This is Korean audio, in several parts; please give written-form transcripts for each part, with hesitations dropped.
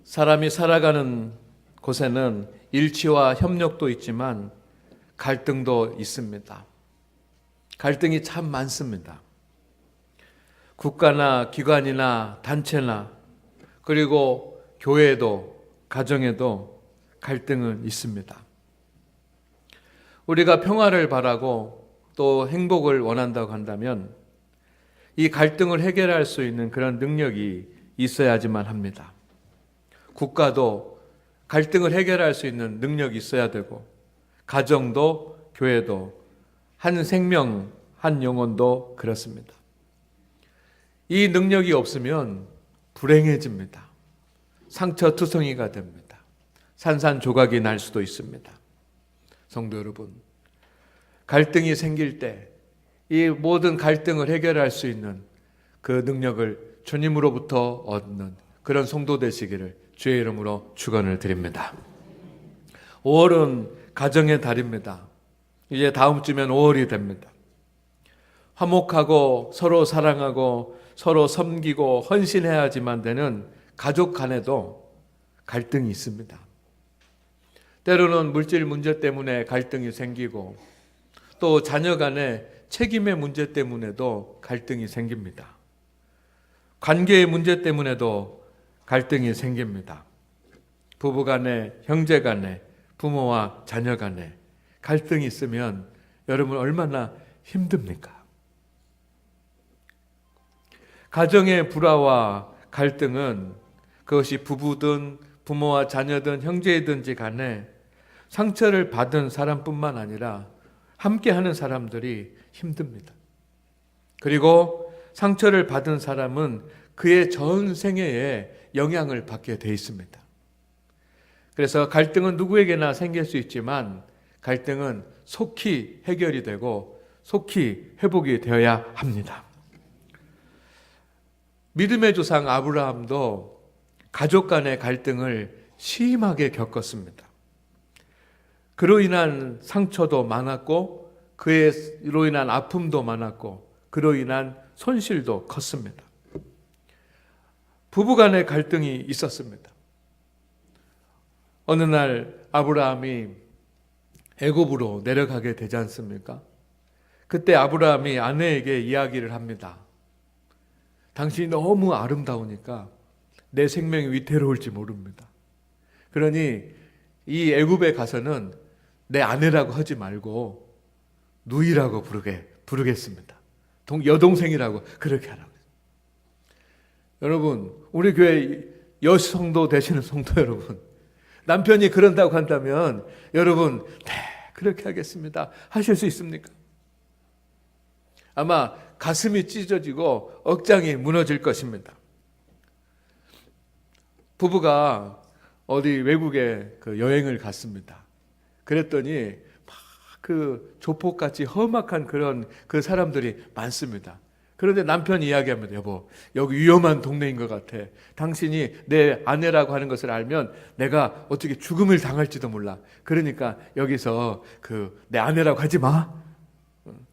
사람이 살아가는 곳에는 일치와 협력도 있지만 갈등도 있습니다. 갈등이 참 많습니다. 국가나 기관이나 단체나 그리고 교회도 가정에도 갈등은 있습니다. 우리가 평화를 바라고 또 행복을 원한다고 한다면 이 갈등을 해결할 수 있는 그런 능력이 있어야지만 합니다. 국가도 갈등을 해결할 수 있는 능력이 있어야 되고 가정도 교회도 한 생명, 한 영혼도 그렇습니다. 이 능력이 없으면 불행해집니다. 상처투성이가 됩니다. 산산조각이 날 수도 있습니다. 성도 여러분, 갈등이 생길 때 이 모든 갈등을 해결할 수 있는 그 능력을 주님으로부터 얻는 그런 성도 되시기를 주의 이름으로 축원을 드립니다. 5월은 가정의 달입니다. 이제 다음 주면 5월이 됩니다. 화목하고 서로 사랑하고 서로 섬기고 헌신해야지만 되는 가족 간에도 갈등이 있습니다. 때로는 물질 문제 때문에 갈등이 생기고 또 자녀 간의 책임의 문제 때문에도 갈등이 생깁니다. 관계의 문제 때문에도 갈등이 생깁니다. 부부 간에, 형제 간에, 부모와 자녀 간에 갈등이 있으면 여러분 얼마나 힘듭니까? 가정의 불화와 갈등은 그것이 부부든 부모와 자녀든 형제든지 간에 상처를 받은 사람뿐만 아니라 함께하는 사람들이 힘듭니다. 그리고 상처를 받은 사람은 그의 전 생애에 영향을 받게 돼 있습니다. 그래서 갈등은 누구에게나 생길 수 있지만 갈등은 속히 해결이 되고 속히 회복이 되어야 합니다. 믿음의 조상 아브라함도 가족 간의 갈등을 심하게 겪었습니다. 그로 인한 상처도 많았고 그로 인한 아픔도 많았고 그로 인한 손실도 컸습니다. 부부 간의 갈등이 있었습니다. 어느 날 아브라함이 애굽으로 내려가게 되지 않습니까? 그때 아브라함이 아내에게 이야기를 합니다. 당신이 너무 아름다우니까 내 생명이 위태로울지 모릅니다. 그러니 이 애굽에 가서는 내 아내라고 하지 말고 누이라고 부르겠습니다. 여동생이라고 그렇게 하라고. 여러분, 우리 교회 여성도 되시는 성도 여러분, 남편이 그런다고 한다면 여러분, 네, 그렇게 하겠습니다. 하실 수 있습니까? 아마 가슴이 찢어지고 억장이 무너질 것입니다. 부부가 어디 외국에 여행을 갔습니다. 그랬더니 막 그 조폭같이 험악한 그런 그 사람들이 많습니다. 그런데 남편이 이야기합니다. 여보, 여기 위험한 동네인 것 같아. 당신이 내 아내라고 하는 것을 알면 내가 어떻게 죽음을 당할지도 몰라. 그러니까 여기서 내 아내라고 하지 마.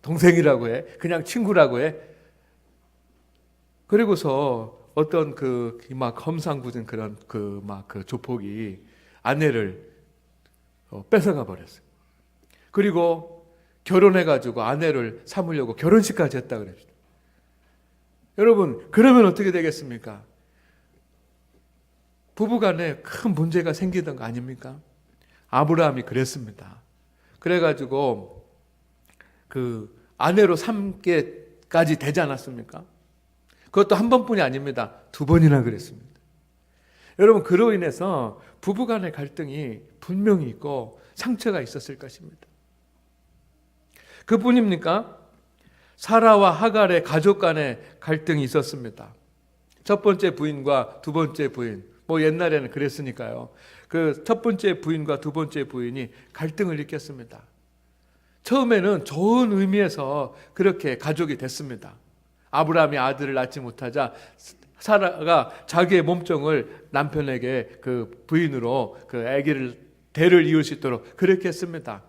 동생이라고 해. 그냥 친구라고 해. 그리고서 어떤 막 험상궂은 그런 그 조폭이 아내를 뺏어가 버렸어요. 그리고 결혼해가지고 아내를 삼으려고 결혼식까지 했다 그랬어요. 여러분, 그러면 어떻게 되겠습니까? 부부간에 큰 문제가 생기던 거 아닙니까? 아브라함이 그랬습니다. 그래가지고 아내로 삼게까지 되지 않았습니까? 그것도 한 번뿐이 아닙니다. 2번이나 그랬습니다. 여러분, 그로 인해서 부부간의 갈등이 분명히 있고 상처가 있었을 것입니다. 그뿐입니까? 사라와 하갈의 가족 간의 갈등이 있었습니다. 첫 번째 부인과 두 번째 부인, 옛날에는 그랬으니까요. 그 첫 번째 부인과 두 번째 부인이 갈등을 일으켰습니다. 처음에는 좋은 의미에서 그렇게 가족이 됐습니다. 아브라함이 아들을 낳지 못하자 사라가 자기의 몸종을 남편에게 그 부인으로 그 아기를 대를 이을 수 있도록 그렇게 했습니다.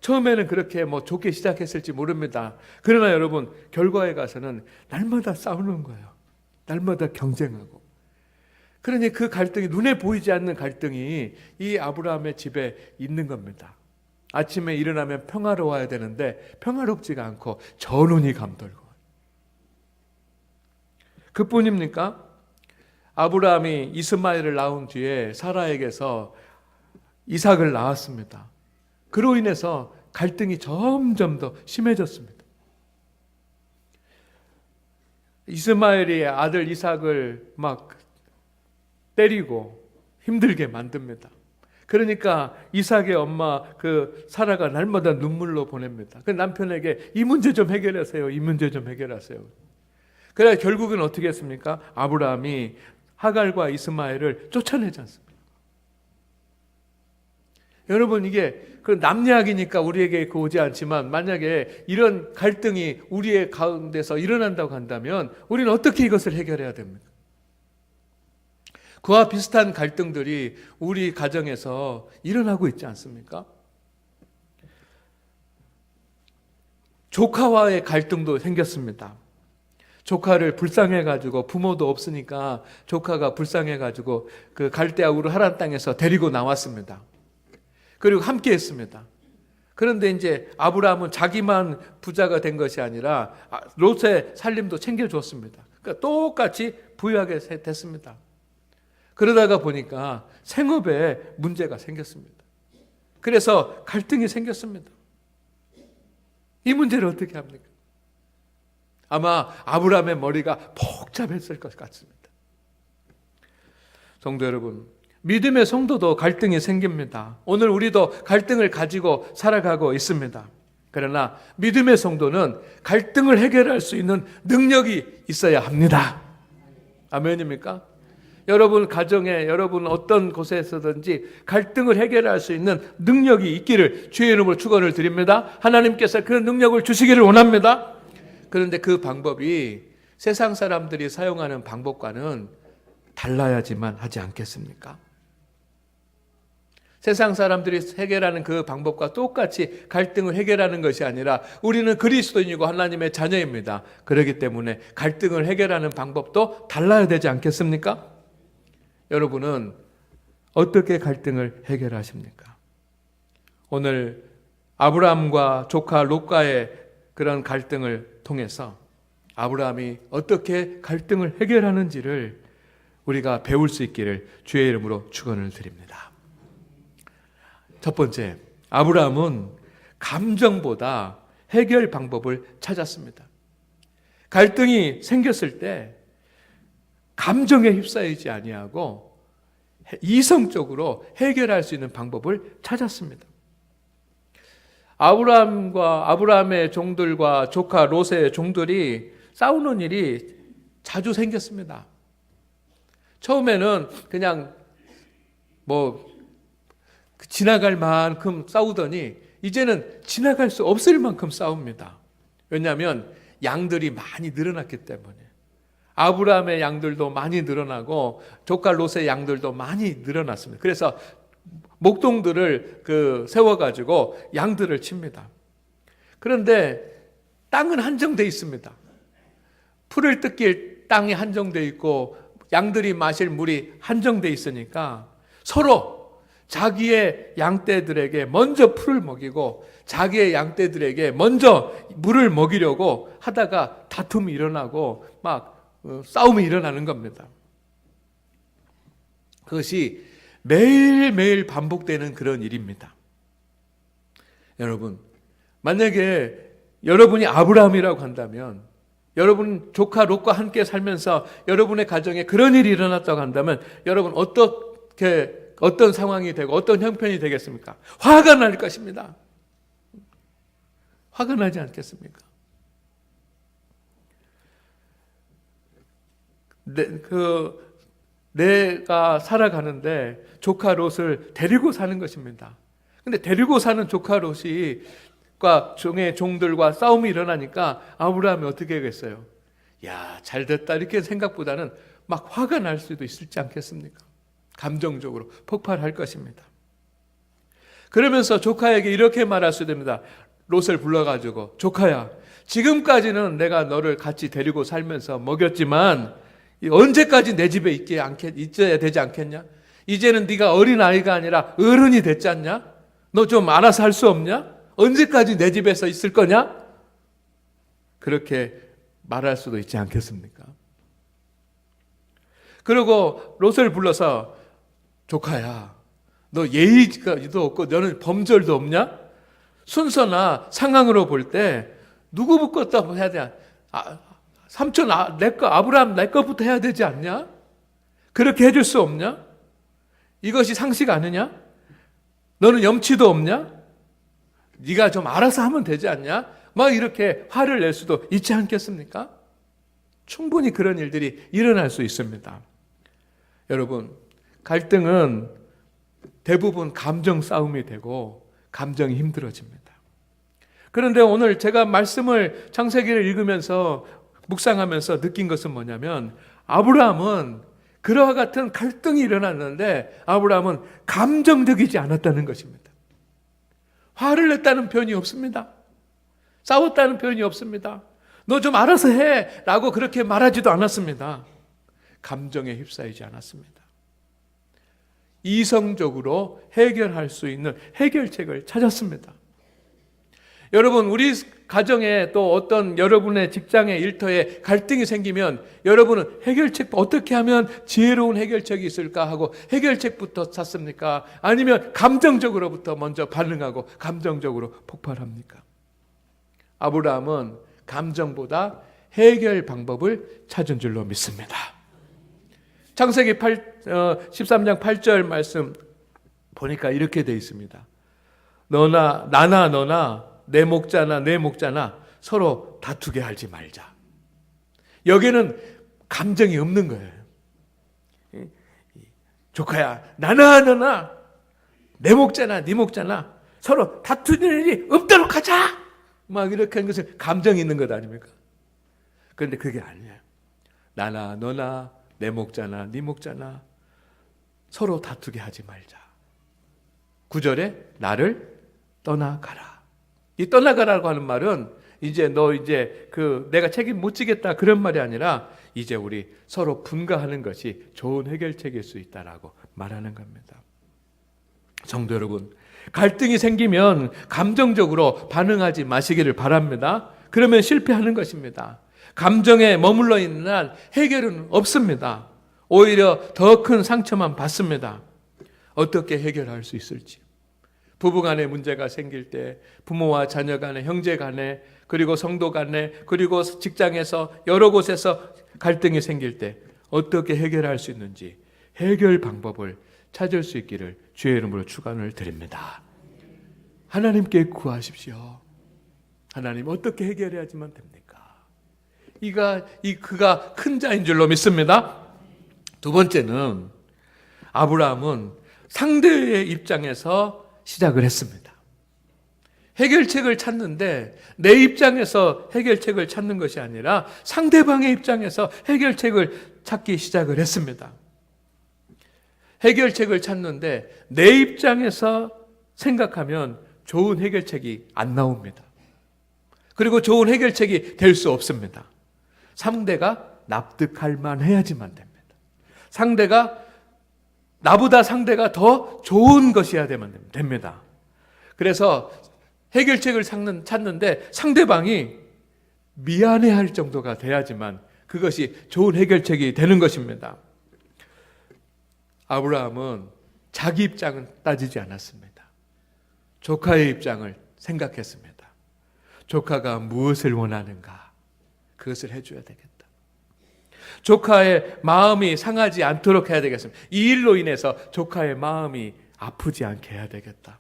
처음에는 그렇게 좋게 시작했을지 모릅니다. 그러나 여러분, 결과에 가서는 날마다 싸우는 거예요. 날마다 경쟁하고. 그러니 그 갈등이, 눈에 보이지 않는 갈등이 이 아브라함의 집에 있는 겁니다. 아침에 일어나면 평화로워야 되는데 평화롭지가 않고 전운이 감돌고. 그뿐입니까? 아브라함이 이스마엘을 낳은 뒤에 사라에게서 이삭을 낳았습니다. 그로 인해서 갈등이 점점 더 심해졌습니다. 이스마엘이 아들 이삭을 막 때리고 힘들게 만듭니다. 그러니까 이삭의 엄마 그 사라가 날마다 눈물로 보냅니다. 그 남편에게 이 문제 좀 해결하세요. 이 문제 좀 해결하세요. 그래 결국은 어떻게 했습니까? 아브라함이 하갈과 이스마엘을 쫓아내지 않습니다. 여러분, 이게 그 남이야기니까 우리에게 오지 않지만 만약에 이런 갈등이 우리의 가운데서 일어난다고 한다면 우리는 어떻게 이것을 해결해야 됩니까? 그와 비슷한 갈등들이 우리 가정에서 일어나고 있지 않습니까? 조카와의 갈등도 생겼습니다. 조카를 불쌍해가지고, 부모도 없으니까 조카가 불쌍해가지고 그 갈대아 우르 하란 땅에서 데리고 나왔습니다. 그리고 함께 했습니다. 그런데 이제 아브라함은 자기만 부자가 된 것이 아니라 롯의 살림도 챙겨줬습니다. 그러니까 똑같이 부유하게 됐습니다. 그러다가 보니까 생업에 문제가 생겼습니다. 그래서 갈등이 생겼습니다. 이 문제를 어떻게 합니까? 아마 아브라함의 머리가 복잡했을 것 같습니다. 성도 여러분, 믿음의 성도도 갈등이 생깁니다. 오늘 우리도 갈등을 가지고 살아가고 있습니다. 그러나 믿음의 성도는 갈등을 해결할 수 있는 능력이 있어야 합니다. 아멘입니까? 여러분 가정에, 여러분 어떤 곳에서든지 갈등을 해결할 수 있는 능력이 있기를 주의 이름으로 축원을 드립니다. 하나님께서 그 능력을 주시기를 원합니다. 그런데 그 방법이 세상 사람들이 사용하는 방법과는 달라야지만 하지 않겠습니까? 세상 사람들이 해결하는 그 방법과 똑같이 갈등을 해결하는 것이 아니라 우리는 그리스도인이고 하나님의 자녀입니다. 그렇기 때문에 갈등을 해결하는 방법도 달라야 되지 않겠습니까? 여러분은 어떻게 갈등을 해결하십니까? 오늘 아브라함과 조카 롯과의 그런 갈등을 통해서 아브라함이 어떻게 갈등을 해결하는지를 우리가 배울 수 있기를 주의 이름으로 축원을 드립니다. 첫 번째, 아브라함은 감정보다 해결 방법을 찾았습니다. 갈등이 생겼을 때 감정에 휩싸이지 아니하고 이성적으로 해결할 수 있는 방법을 찾았습니다. 아브라함의 종들과 조카 롯의 종들이 싸우는 일이 자주 생겼습니다. 처음에는 그냥 지나갈 만큼 싸우더니 이제는 지나갈 수 없을 만큼 싸웁니다. 왜냐하면 양들이 많이 늘어났기 때문에. 아브라함의 양들도 많이 늘어나고 조카 롯의 양들도 많이 늘어났습니다. 그래서 목동들을 세워가지고 양들을 칩니다. 그런데 땅은 한정되어 있습니다. 풀을 뜯길 땅이 한정되어 있고 양들이 마실 물이 한정되어 있으니까 서로 자기의 양떼들에게 먼저 풀을 먹이고 자기의 양떼들에게 먼저 물을 먹이려고 하다가 다툼이 일어나고 싸움이 일어나는 겁니다. 그것이 매일매일 반복되는 그런 일입니다. 여러분, 만약에 여러분이 아브라함이라고 한다면, 여러분 조카 롯과 함께 살면서 여러분의 가정에 그런 일이 일어났다고 한다면 여러분 어떤 상황이 되고 어떤 형편이 되겠습니까? 화가 날 것입니다. 화가 나지 않겠습니까? 내가 살아가는데 조카 롯을 데리고 사는 것입니다. 근데 데리고 사는 조카 롯이 종의 종들과 싸움이 일어나니까 아브라함이 어떻게 하겠어요? 야, 잘됐다 이렇게 생각보다는 막 화가 날 수도 있지 않겠습니까? 감정적으로 폭발할 것입니다. 그러면서 조카에게 이렇게 말할 수 됩니다. 롯을 불러가지고, 조카야, 지금까지는 내가 너를 같이 데리고 살면서 먹였지만 언제까지 내 집에 있어야 되지 않겠냐? 이제는 네가 어린아이가 아니라 어른이 됐지 않냐? 너 좀 알아서 할 수 없냐? 언제까지 내 집에서 있을 거냐? 그렇게 말할 수도 있지 않겠습니까? 그리고 롯을 불러서 조카야, 너 예의도 없고 너는 범절도 없냐? 순서나 상황으로 볼 때 누구부터 해야 돼? 삼촌 아브라함 내 거부터 해야 되지 않냐? 그렇게 해줄 수 없냐? 이것이 상식 아니냐? 너는 염치도 없냐? 네가 좀 알아서 하면 되지 않냐? 막 이렇게 화를 낼 수도 있지 않겠습니까? 충분히 그런 일들이 일어날 수 있습니다. 여러분, 갈등은 대부분 감정 싸움이 되고 감정이 힘들어집니다. 그런데 오늘 제가 말씀을 창세기를 읽으면서 묵상하면서 느낀 것은 뭐냐면 아브라함은 그와 같은 갈등이 일어났는데 아브라함은 감정적이지 않았다는 것입니다. 화를 냈다는 표현이 없습니다. 싸웠다는 표현이 없습니다. 너 좀 알아서 해 라고 그렇게 말하지도 않았습니다. 감정에 휩싸이지 않았습니다. 이성적으로 해결할 수 있는 해결책을 찾았습니다. 여러분, 우리 가정에 또 어떤 여러분의 직장의 일터에 갈등이 생기면 여러분은 해결책 어떻게 하면 지혜로운 해결책이 있을까 하고 해결책부터 찾습니까? 아니면 감정적으로부터 먼저 반응하고 감정적으로 폭발합니까? 아브라함은 감정보다 해결 방법을 찾은 줄로 믿습니다. 창세기 13장 8절 말씀 보니까 이렇게 되어 있습니다. 너나 내 목자나 서로 다투게 하지 말자. 여기는 감정이 없는 거예요. 조카야, 너나 내 목자나 네 목자나 서로 다투는 일이 없도록 하자. 막 이렇게 하는 것은 감정이 있는 것 아닙니까? 그런데 그게 아니에요. 너나 내 목자나 네 목자나 서로 다투게 하지 말자. 9절에 나를 떠나가라. 이 떠나가라고 하는 말은 내가 책임 못 지겠다 그런 말이 아니라 이제 우리 서로 분가하는 것이 좋은 해결책일 수 있다라고 말하는 겁니다. 성도 여러분, 갈등이 생기면 감정적으로 반응하지 마시기를 바랍니다. 그러면 실패하는 것입니다. 감정에 머물러 있는 한 해결은 없습니다. 오히려 더 큰 상처만 받습니다. 어떻게 해결할 수 있을지. 부부 간에 문제가 생길 때, 부모와 자녀 간에, 형제 간에, 그리고 성도 간에, 그리고 직장에서 여러 곳에서 갈등이 생길 때 어떻게 해결할 수 있는지 해결 방법을 찾을 수 있기를 주의 이름으로 축원을 드립니다. 하나님께 구하십시오. 하나님 어떻게 해결해야지만 됩니까? 그가 큰 자인 줄로 믿습니다. 두 번째는 아브라함은 상대의 입장에서 시작을 했습니다. 해결책을 찾는데 내 입장에서 해결책을 찾는 것이 아니라 상대방의 입장에서 해결책을 찾기 시작을 했습니다. 해결책을 찾는데 내 입장에서 생각하면 좋은 해결책이 안 나옵니다. 그리고 좋은 해결책이 될 수 없습니다. 상대가 납득할 만해야지만 됩니다. 나보다 상대가 더 좋은 것이어야 됩니다. 그래서 해결책을 찾는데 상대방이 미안해할 정도가 돼야지만 그것이 좋은 해결책이 되는 것입니다. 아브라함은 자기 입장은 따지지 않았습니다. 조카의 입장을 생각했습니다. 조카가 무엇을 원하는가? 그것을 해줘야 되겠다. 조카의 마음이 상하지 않도록 해야 되겠습니다. 이 일로 인해서 조카의 마음이 아프지 않게 해야 되겠다.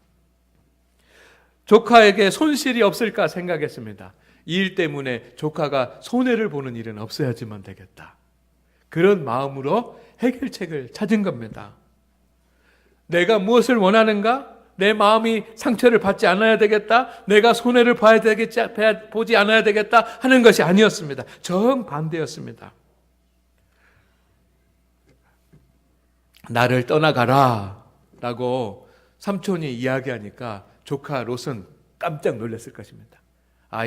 조카에게 손실이 없을까 생각했습니다. 이 일 때문에 조카가 손해를 보는 일은 없어야지만 되겠다. 그런 마음으로 해결책을 찾은 겁니다. 내가 무엇을 원하는가? 내 마음이 상처를 받지 않아야 되겠다. 내가 손해를 보지 않아야 되겠다 하는 것이 아니었습니다. 정반대였습니다. 나를 떠나가라 라고 삼촌이 이야기하니까 조카 롯은 깜짝 놀랐을 것입니다.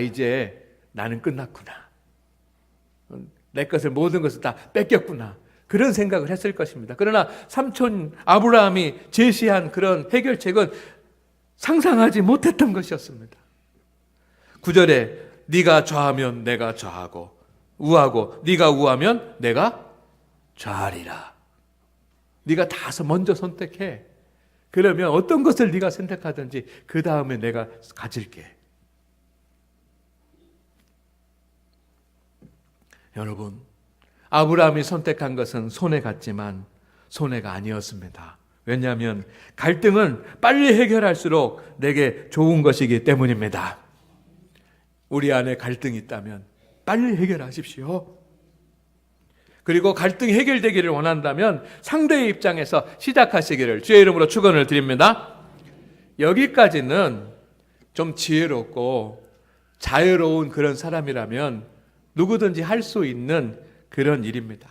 이제 나는 끝났구나. 내 것을 모든 것을 다 뺏겼구나. 그런 생각을 했을 것입니다. 그러나 삼촌 아브라함이 제시한 그런 해결책은 상상하지 못했던 것이었습니다. 9절에 네가 좌하면 내가 좌하고 우하고 네가 우하면 내가 좌하리라. 네가 다 먼저 선택해. 그러면 어떤 것을 네가 선택하든지 그 다음에 내가 가질게. 여러분, 아브라함이 선택한 것은 손해 같지만 손해가 아니었습니다. 왜냐하면 갈등은 빨리 해결할수록 내게 좋은 것이기 때문입니다. 우리 안에 갈등이 있다면 빨리 해결하십시오. 그리고 갈등이 해결되기를 원한다면 상대의 입장에서 시작하시기를 주의 이름으로 축원을 드립니다. 여기까지는 좀 지혜롭고 자유로운 그런 사람이라면 누구든지 할 수 있는 그런 일입니다.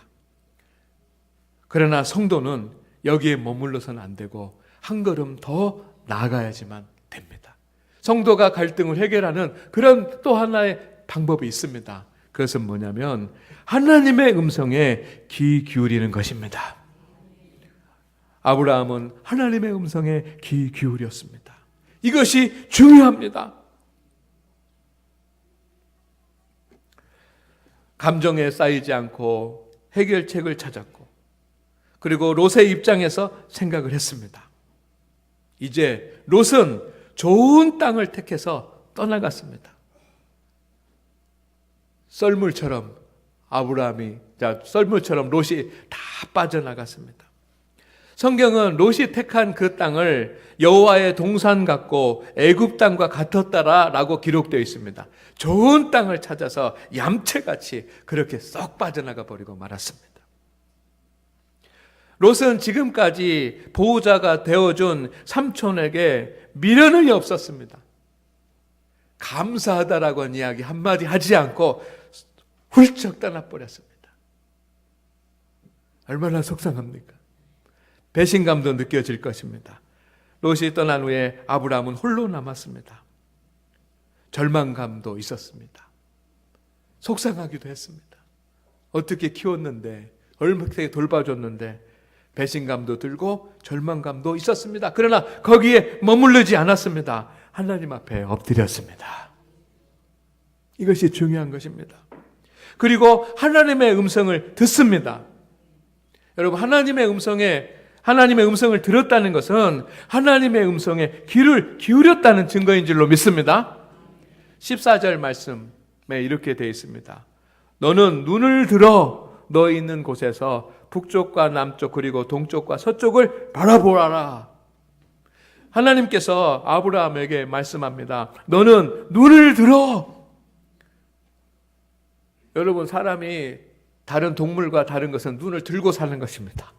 그러나 성도는 여기에 머물러서는 안 되고 한 걸음 더 나아가야지만 됩니다. 성도가 갈등을 해결하는 그런 또 하나의 방법이 있습니다. 그것은 뭐냐면 하나님의 음성에 귀 기울이는 것입니다. 아브라함은 하나님의 음성에 귀 기울였습니다. 이것이 중요합니다. 감정에 쌓이지 않고 해결책을 찾았고 그리고 롯의 입장에서 생각을 했습니다. 이제 롯은 좋은 땅을 택해서 떠나갔습니다. 썰물처럼 썰물처럼 롯이 다 빠져나갔습니다. 성경은 롯이 택한 그 땅을 여호와의 동산 같고 애굽 땅과 같았다라고 기록되어 있습니다. 좋은 땅을 찾아서 얌체같이 그렇게 썩 빠져나가 버리고 말았습니다. 롯은 지금까지 보호자가 되어준 삼촌에게 미련이 없었습니다. 감사하다라고 하는 이야기 한마디 하지 않고 훌쩍 떠나버렸습니다. 얼마나 속상합니까? 배신감도 느껴질 것입니다. 롯이 떠난 후에 아브라함은 홀로 남았습니다. 절망감도 있었습니다. 속상하기도 했습니다. 어떻게 키웠는데, 얼마나 돌봐줬는데 배신감도 들고 절망감도 있었습니다. 그러나 거기에 머무르지 않았습니다. 하나님 앞에 엎드렸습니다. 이것이 중요한 것입니다. 그리고 하나님의 음성을 듣습니다. 여러분, 하나님의 음성을 들었다는 것은 하나님의 음성에 귀를 기울였다는 증거인 줄로 믿습니다. 14절 말씀에 이렇게 되어 있습니다. 너는 눈을 들어 너 있는 곳에서 북쪽과 남쪽 그리고 동쪽과 서쪽을 바라보아라. 하나님께서 아브라함에게 말씀합니다. 너는 눈을 들어. 여러분, 사람이 다른 동물과 다른 것은 눈을 들고 사는 것입니다.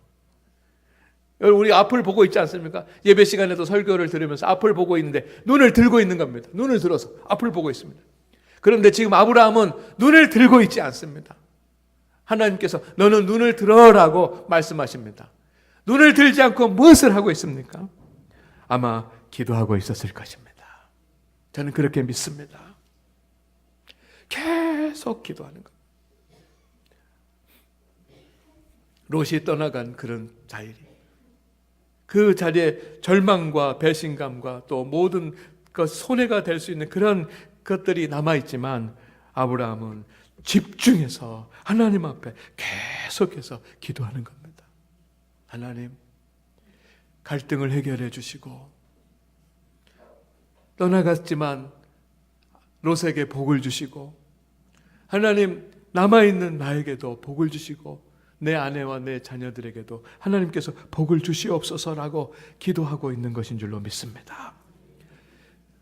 여러분, 우리 앞을 보고 있지 않습니까? 예배 시간에도 설교를 들으면서 앞을 보고 있는데 눈을 들고 있는 겁니다. 눈을 들어서 앞을 보고 있습니다. 그런데 지금 아브라함은 눈을 들고 있지 않습니다. 하나님께서 너는 눈을 들어라고 말씀하십니다. 눈을 들지 않고 무엇을 하고 있습니까? 아마 기도하고 있었을 것입니다. 저는 그렇게 믿습니다. 계속 기도하는 것. 롯이 떠나간 그런 자리, 그 자리에 절망과 배신감과 또 모든 것 손해가 될 수 있는 그런 것들이 남아있지만 아브라함은 집중해서 하나님 앞에 계속해서 기도하는 겁니다. 하나님, 갈등을 해결해 주시고 떠나갔지만 롯에게 복을 주시고 하나님, 남아있는 나에게도 복을 주시고 내 아내와 내 자녀들에게도 하나님께서 복을 주시옵소서라고 기도하고 있는 것인 줄로 믿습니다.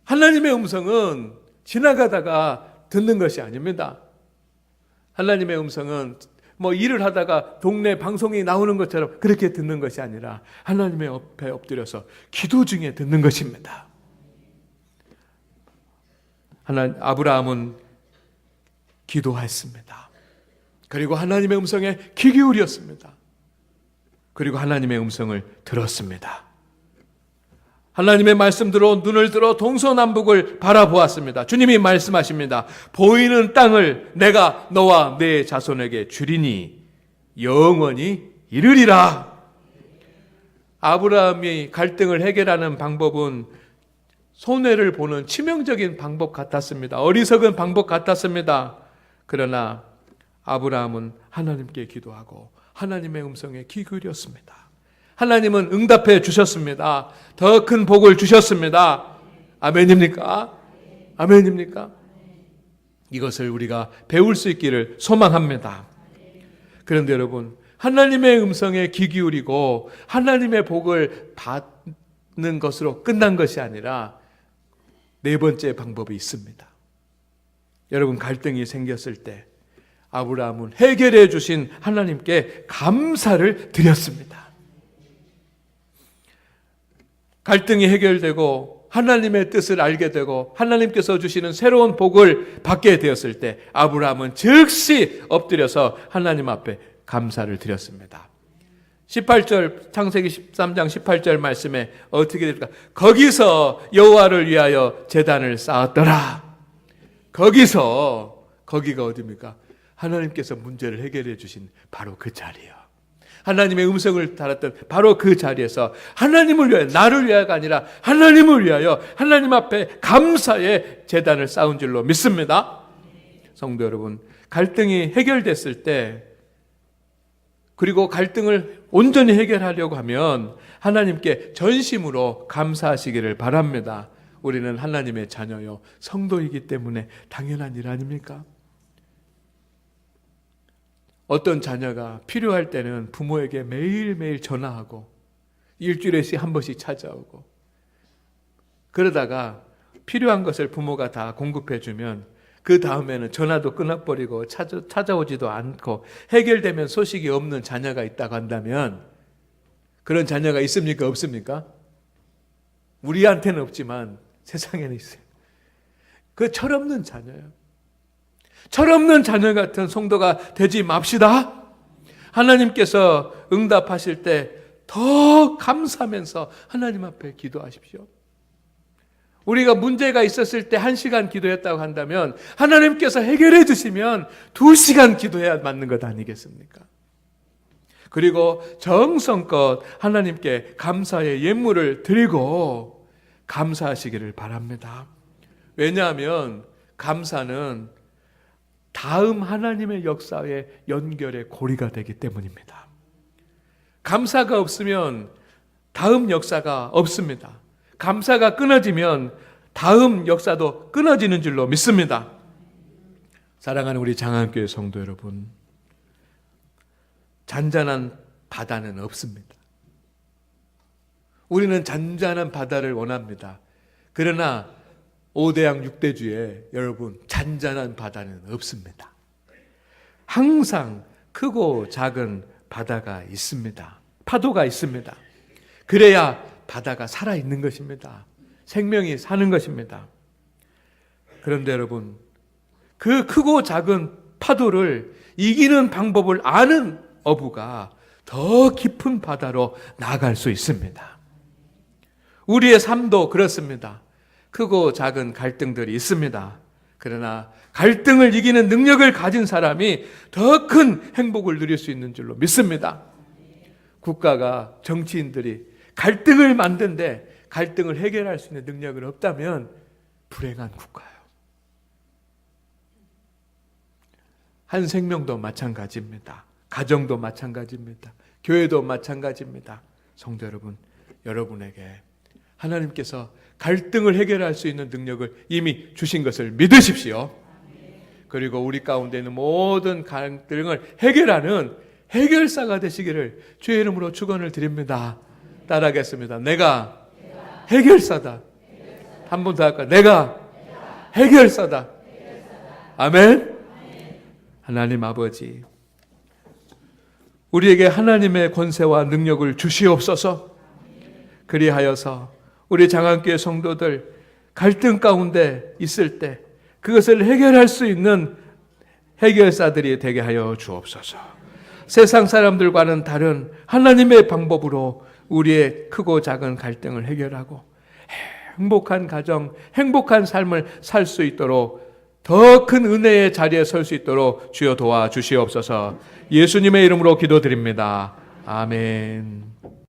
하나님의 음성은 지나가다가 듣는 것이 아닙니다. 하나님의 음성은 일을 하다가 동네 방송이 나오는 것처럼 그렇게 듣는 것이 아니라 하나님의 옆에 엎드려서 기도 중에 듣는 것입니다. 아브라함은 기도했습니다. 그리고 하나님의 음성에 귀 기울였습니다. 그리고 하나님의 음성을 들었습니다. 하나님의 말씀대로 눈을 들어 동서남북을 바라보았습니다. 주님이 말씀하십니다. 보이는 땅을 내가 너와 내 자손에게 주리니 영원히 이르리라. 아브라함이 갈등을 해결하는 방법은 손해를 보는 치명적인 방법 같았습니다. 어리석은 방법 같았습니다. 그러나 아브라함은 하나님께 기도하고 하나님의 음성에 귀 기울였습니다. 하나님은 응답해 주셨습니다. 더 큰 복을 주셨습니다. 아멘입니까? 아멘입니까? 이것을 우리가 배울 수 있기를 소망합니다. 그런데 여러분, 하나님의 음성에 귀 기울이고 하나님의 복을 받는 것으로 끝난 것이 아니라 네 번째 방법이 있습니다. 여러분, 갈등이 생겼을 때 아브라함은 해결해 주신 하나님께 감사를 드렸습니다. 갈등이 해결되고 하나님의 뜻을 알게 되고 하나님께서 주시는 새로운 복을 받게 되었을 때 아브라함은 즉시 엎드려서 하나님 앞에 감사를 드렸습니다. 18절 창세기 13장 18절 말씀에 어떻게 됩니까? 거기서 여호와를 위하여 제단을 쌓았더라. 거기가 어디입니까? 하나님께서 문제를 해결해 주신 바로 그 자리요. 하나님의 음성을 달았던 바로 그 자리에서 하나님을 위하여, 나를 위하여가 아니라 하나님을 위하여 하나님 앞에 감사의 제단을 쌓은 줄로 믿습니다. 성도 여러분, 갈등이 해결됐을 때, 그리고 갈등을 온전히 해결하려고 하면 하나님께 전심으로 감사하시기를 바랍니다. 우리는 하나님의 자녀요 성도이기 때문에 당연한 일 아닙니까? 어떤 자녀가 필요할 때는 부모에게 매일매일 전화하고 일주일에 한 번씩 찾아오고, 그러다가 필요한 것을 부모가 다 공급해 주면 그 다음에는 전화도 끊어버리고 찾아오지도 않고 해결되면 소식이 없는 자녀가 있다고 한다면, 그런 자녀가 있습니까? 없습니까? 우리한테는 없지만 세상에는 있어요. 그 철없는 자녀예요. 철없는 자녀 같은 성도가 되지 맙시다. 하나님께서 응답하실 때 더 감사하면서 하나님 앞에 기도하십시오. 우리가 문제가 있었을 때 1시간 기도했다고 한다면 하나님께서 해결해 주시면 2시간 기도해야 맞는 것 아니겠습니까? 그리고 정성껏 하나님께 감사의 예물을 드리고 감사하시기를 바랍니다. 왜냐하면 감사는 다음 하나님의 역사의 연결의 고리가 되기 때문입니다. 감사가 없으면 다음 역사가 없습니다. 감사가 끊어지면 다음 역사도 끊어지는 줄로 믿습니다. 사랑하는 우리 장안교회 성도 여러분, 잔잔한 바다는 없습니다. 우리는 잔잔한 바다를 원합니다. 그러나 5대양 6대주에 여러분, 잔잔한 바다는 없습니다. 항상 크고 작은 바다가 있습니다. 파도가 있습니다. 그래야 바다가 살아있는 것입니다. 생명이 사는 것입니다. 그런데 여러분, 그 크고 작은 파도를 이기는 방법을 아는 어부가 더 깊은 바다로 나아갈 수 있습니다. 우리의 삶도 그렇습니다. 크고 작은 갈등들이 있습니다. 그러나 갈등을 이기는 능력을 가진 사람이 더 큰 행복을 누릴 수 있는 줄로 믿습니다. 국가가, 정치인들이 갈등을 만드는데 갈등을 해결할 수 있는 능력을 없다면 불행한 국가예요. 한 생명도 마찬가지입니다. 가정도 마찬가지입니다. 교회도 마찬가지입니다. 성도 여러분, 여러분에게 하나님께서 갈등을 해결할 수 있는 능력을 이미 주신 것을 믿으십시오. 그리고 우리 가운데 있는 모든 갈등을 해결하는 해결사가 되시기를 주의 이름으로 축원을 드립니다. 따라하겠습니다. 내가 해결사다. 한 번 더 할까요? 내가 해결사다. 아멘. 하나님 아버지, 우리에게 하나님의 권세와 능력을 주시옵소서. 그리하여서 우리 장안교회 성도들 갈등 가운데 있을 때 그것을 해결할 수 있는 해결사들이 되게 하여 주옵소서. 세상 사람들과는 다른 하나님의 방법으로 우리의 크고 작은 갈등을 해결하고 행복한 가정, 행복한 삶을 살 수 있도록 더 큰 은혜의 자리에 설 수 있도록 주여 도와주시옵소서. 예수님의 이름으로 기도드립니다. 아멘.